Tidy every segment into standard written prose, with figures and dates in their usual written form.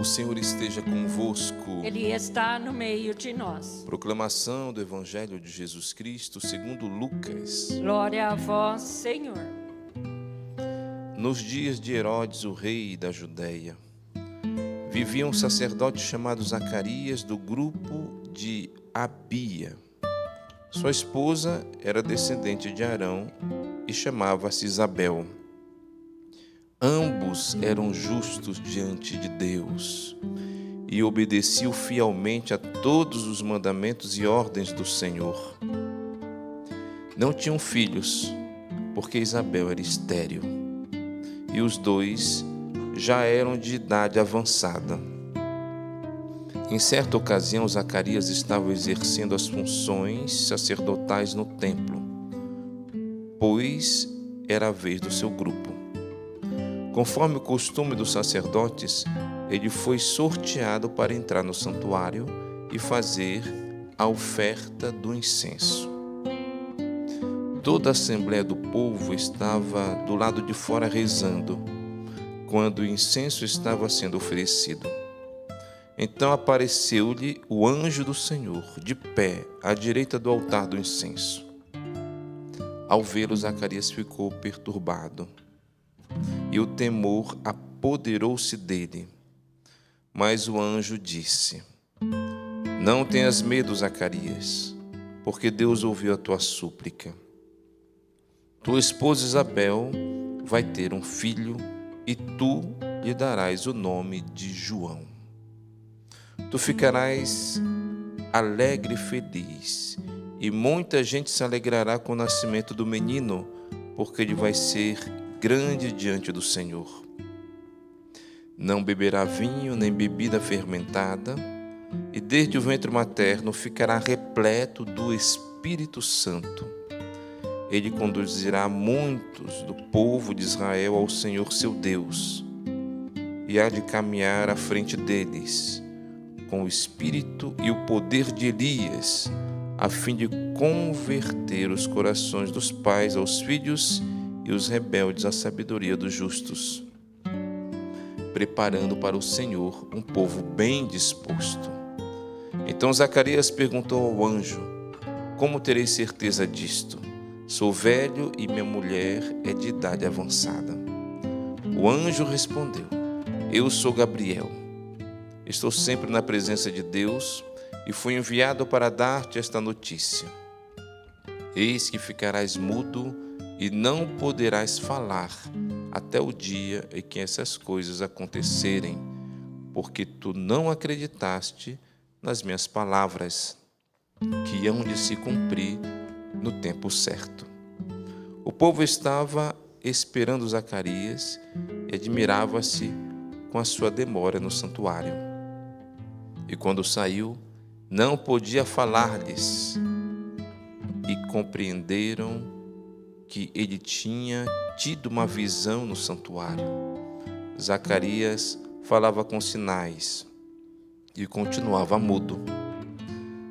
O Senhor esteja convosco. Ele está no meio de nós. Proclamação do Evangelho de Jesus Cristo segundo Lucas. Glória a vós, Senhor. Nos dias de Herodes, o rei da Judéia, vivia um sacerdote chamado Zacarias, do grupo de Abia. Sua esposa era descendente de Arão e chamava-se Isabel. Ambos eram justos diante de Deus e obedeciam fielmente a todos os mandamentos e ordens do Senhor. Não tinham filhos, porque Isabel era estéril, e os dois já eram de idade avançada. Em certa ocasião, Zacarias estava exercendo as funções sacerdotais no templo, pois era a vez do seu grupo. Conforme o costume dos sacerdotes, ele foi sorteado para entrar no santuário e fazer a oferta do incenso. Toda a assembleia do povo estava do lado de fora rezando, quando o incenso estava sendo oferecido. Então apareceu-lhe o anjo do Senhor, de pé, à direita do altar do incenso. Ao vê-lo, Zacarias ficou perturbado, e o temor apoderou-se dele. Mas o anjo disse: Não tenhas medo, Zacarias, porque Deus ouviu a tua súplica. Tua esposa Isabel vai ter um filho, e tu lhe darás o nome de João. Tu ficarás alegre e feliz, e muita gente se alegrará com o nascimento do menino, porque ele vai ser grande diante do Senhor. Não beberá vinho nem bebida fermentada, e desde o ventre materno ficará repleto do Espírito Santo. Ele conduzirá muitos do povo de Israel ao Senhor seu Deus, e há de caminhar à frente deles, com o espírito e o poder de Elias, a fim de converter os corações dos pais aos filhos e os rebeldes à sabedoria dos justos, preparando para o Senhor um povo bem disposto. Então Zacarias perguntou ao anjo: Como terei certeza disto? Sou velho e minha mulher é de idade avançada. O anjo respondeu: Eu sou Gabriel. Estou sempre na presença de Deus e fui enviado para dar-te esta notícia. Eis que ficarás mudo e não poderás falar até o dia em que essas coisas acontecerem, porque tu não acreditaste nas minhas palavras, que hão de se cumprir no tempo certo. O povo estava esperando Zacarias e admirava-se com a sua demora no santuário. E quando saiu, não podia falar-lhes, e compreenderam que ele tinha tido uma visão no santuário. Zacarias falava com sinais e continuava mudo.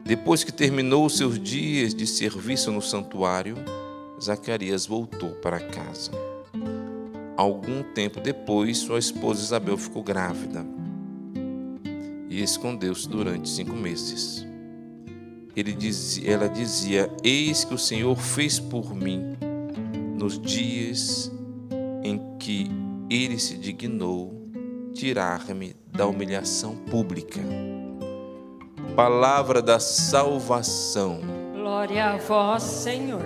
Depois que terminou os seus dias de serviço no santuário, Zacarias voltou para casa. Algum tempo depois, sua esposa Isabel ficou grávida e escondeu-se durante 5 meses. Ela dizia: Eis que o Senhor fez por mim nos dias em que ele se dignou tirar-me da humilhação pública. Palavra da salvação. Glória a vós, Senhor.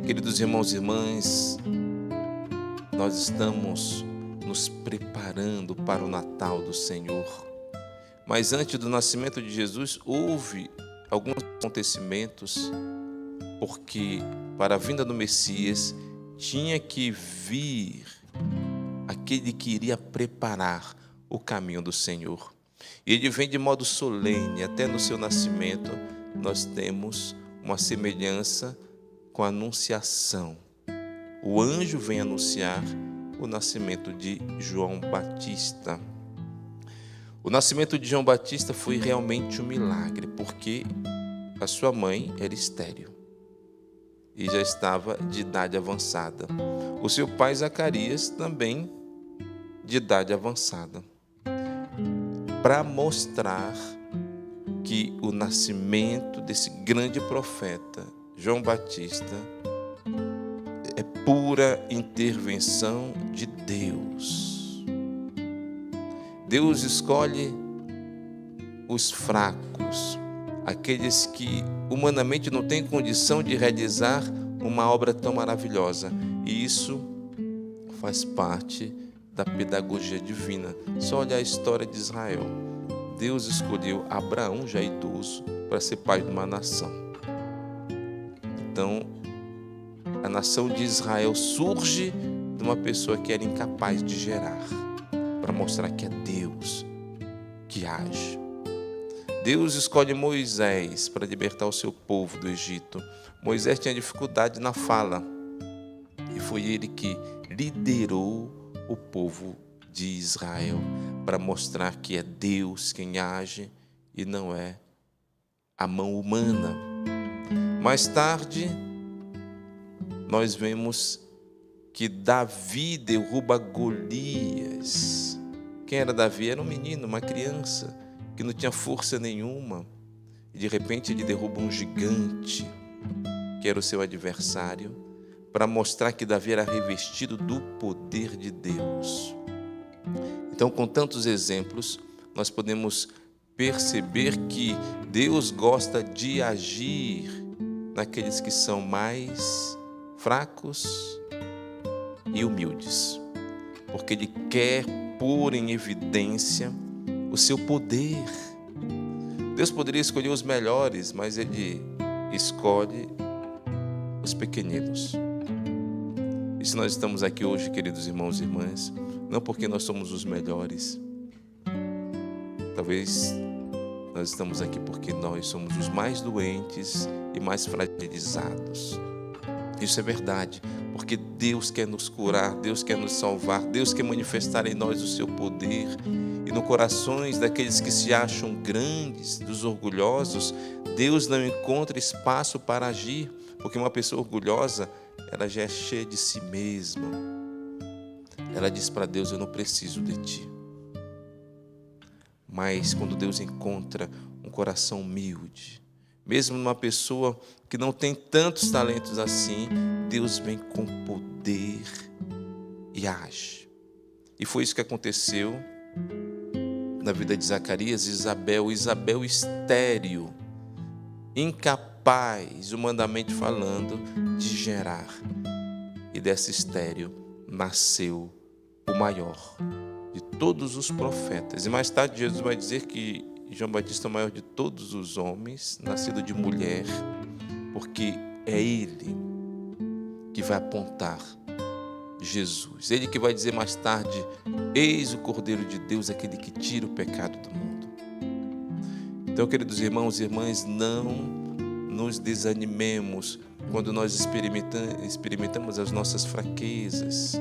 Queridos irmãos e irmãs, nós estamos nos preparando para o Natal do Senhor. Mas antes do nascimento de Jesus, houve alguns acontecimentos, porque para a vinda do Messias tinha que vir aquele que iria preparar o caminho do Senhor. E ele vem de modo solene. Até no seu nascimento nós temos uma semelhança com a anunciação. O anjo vem anunciar o nascimento de João Batista. O nascimento de João Batista foi realmente um milagre, porque a sua mãe era estéril. e já estava de idade avançada. O seu pai Zacarias também de idade avançada. Para mostrar que o nascimento desse grande profeta, João Batista, é pura intervenção de Deus. Deus escolhe os fracos, aqueles que humanamente não têm condição de realizar uma obra tão maravilhosa. E isso faz parte da pedagogia divina. Só olhar a história de Israel. Deus escolheu Abraão, já idoso, para ser pai de uma nação. Então, a nação de Israel surge de uma pessoa que era incapaz de gerar, para mostrar que é Deus que age. Deus escolhe Moisés para libertar o seu povo do Egito. Moisés tinha dificuldade na fala e foi ele que liderou o povo de Israel para mostrar que é Deus quem age e não é a mão humana. Mais tarde, nós vemos que Davi derruba Golias. Quem era Davi? Era um menino, uma criança, que não tinha força nenhuma. E de repente ele derruba um gigante, que era o seu adversário, para mostrar que Davi era revestido do poder de Deus. Então, com tantos exemplos, nós podemos perceber que Deus gosta de agir naqueles que são mais fracos e humildes, porque Ele quer pôr em evidência o seu poder. Deus poderia escolher os melhores, mas Ele escolhe os pequeninos. E se nós estamos aqui hoje, queridos irmãos e irmãs, não porque nós somos os melhores, talvez nós estamos aqui porque nós somos os mais doentes e mais fragilizados. Isso é verdade, porque Deus quer nos curar, Deus quer nos salvar, Deus quer manifestar em nós o seu poder. E no corações daqueles que se acham grandes, dos orgulhosos, Deus não encontra espaço para agir, porque uma pessoa orgulhosa, ela já é cheia de si mesma. Ela diz para Deus: eu não preciso de ti. Mas quando Deus encontra um coração humilde, mesmo numa pessoa que não tem tantos talentos assim, Deus vem com poder e age. E foi isso que aconteceu na vida de Zacarias e Isabel. Isabel estéril, incapaz, humanamente falando, de gerar. E dessa estéril nasceu o maior de todos os profetas. E mais tarde Jesus vai dizer que João Batista é o maior de todos os homens, nascido de mulher, porque é ele que vai apontar Jesus. Ele que vai dizer mais tarde: eis o Cordeiro de Deus, aquele que tira o pecado do mundo. Então, queridos irmãos e irmãs, não nos desanimemos quando nós experimentamos as nossas fraquezas,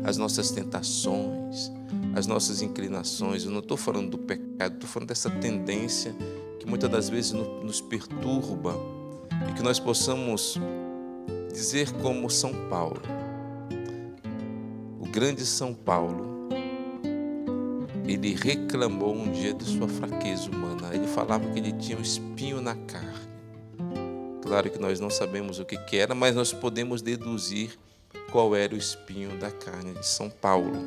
as nossas tentações, as nossas inclinações. Eu não estou falando do pecado, estou falando dessa tendência que muitas das vezes nos perturba, e que nós possamos dizer como São Paulo, o grande São Paulo, ele reclamou um dia de sua fraqueza humana. Ele falava que ele tinha um espinho na carne. Claro que nós não sabemos o que era, mas nós podemos deduzir qual era o espinho da carne de São Paulo.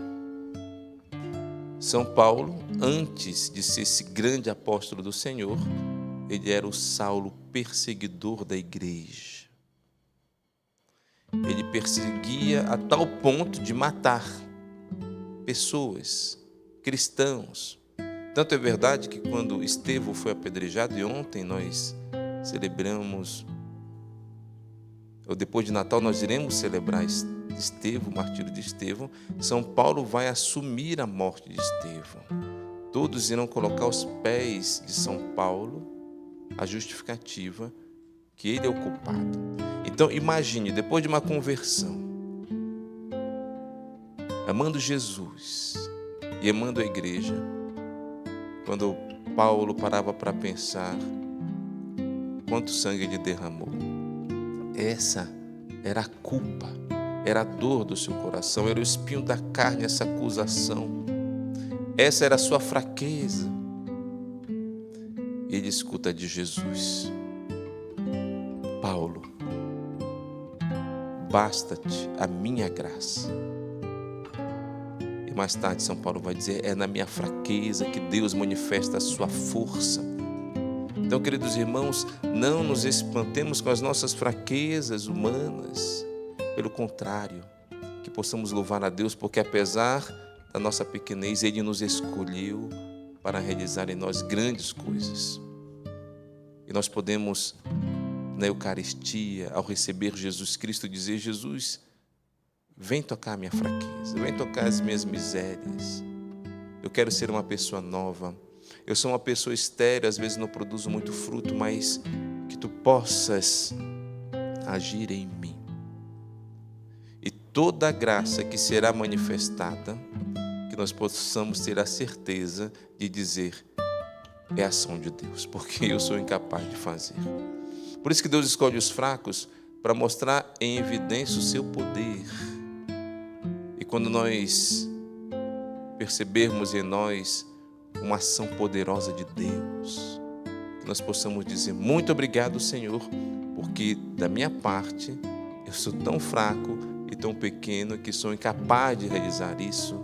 São Paulo, antes de ser esse grande apóstolo do Senhor, ele era o Saulo perseguidor da igreja. Ele perseguia a tal ponto de matar pessoas, cristãos. Tanto é verdade que quando Estevão foi apedrejado, e ontem nós celebramos, ou depois de Natal nós iremos celebrar Estevão, o martírio de Estevão, São Paulo vai assumir a morte de Estevão. Todos irão colocar aos pés de São Paulo a justificativa que ele é o culpado. Então imagine, depois de uma conversão, amando Jesus e amando a igreja, quando Paulo parava para pensar quanto sangue ele derramou. essa era a culpa, era a dor do seu coração, era o espinho da carne, essa acusação. Essa era a sua fraqueza. Ele escuta de Jesus: Paulo, basta-te a minha graça. E mais tarde São Paulo vai dizer: é na minha fraqueza que Deus manifesta a sua força. Então, queridos irmãos, não nos espantemos com as nossas fraquezas humanas. Pelo contrário, que possamos louvar a Deus, porque apesar da nossa pequenez, Ele nos escolheu para realizar em nós grandes coisas. E nós podemos, na Eucaristia, ao receber Jesus Cristo, dizer: Jesus, vem tocar a minha fraqueza, vem tocar as minhas misérias. Eu quero ser uma pessoa nova. Eu sou uma pessoa estéril, às vezes não produzo muito fruto, mas que Tu possas agir em mim. E toda a graça que será manifestada, que nós possamos ter a certeza de dizer: é a ação de Deus, porque eu sou incapaz de fazer. Por isso que Deus escolhe os fracos para mostrar em evidência o seu poder. E quando nós percebermos em nós uma ação poderosa de Deus, que nós possamos dizer: muito obrigado, Senhor, porque da minha parte eu sou tão fraco e tão pequeno que sou incapaz de realizar isso,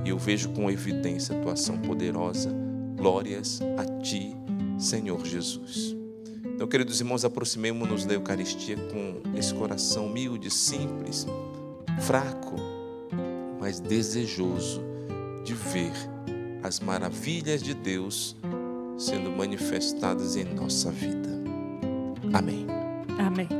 e eu vejo com evidência a tua ação poderosa. Glórias a Ti, Senhor Jesus. Então, queridos irmãos, aproximemo-nos da Eucaristia com esse coração humilde, simples, fraco, mas desejoso de ver as maravilhas de Deus sendo manifestadas em nossa vida. Amém. Amém.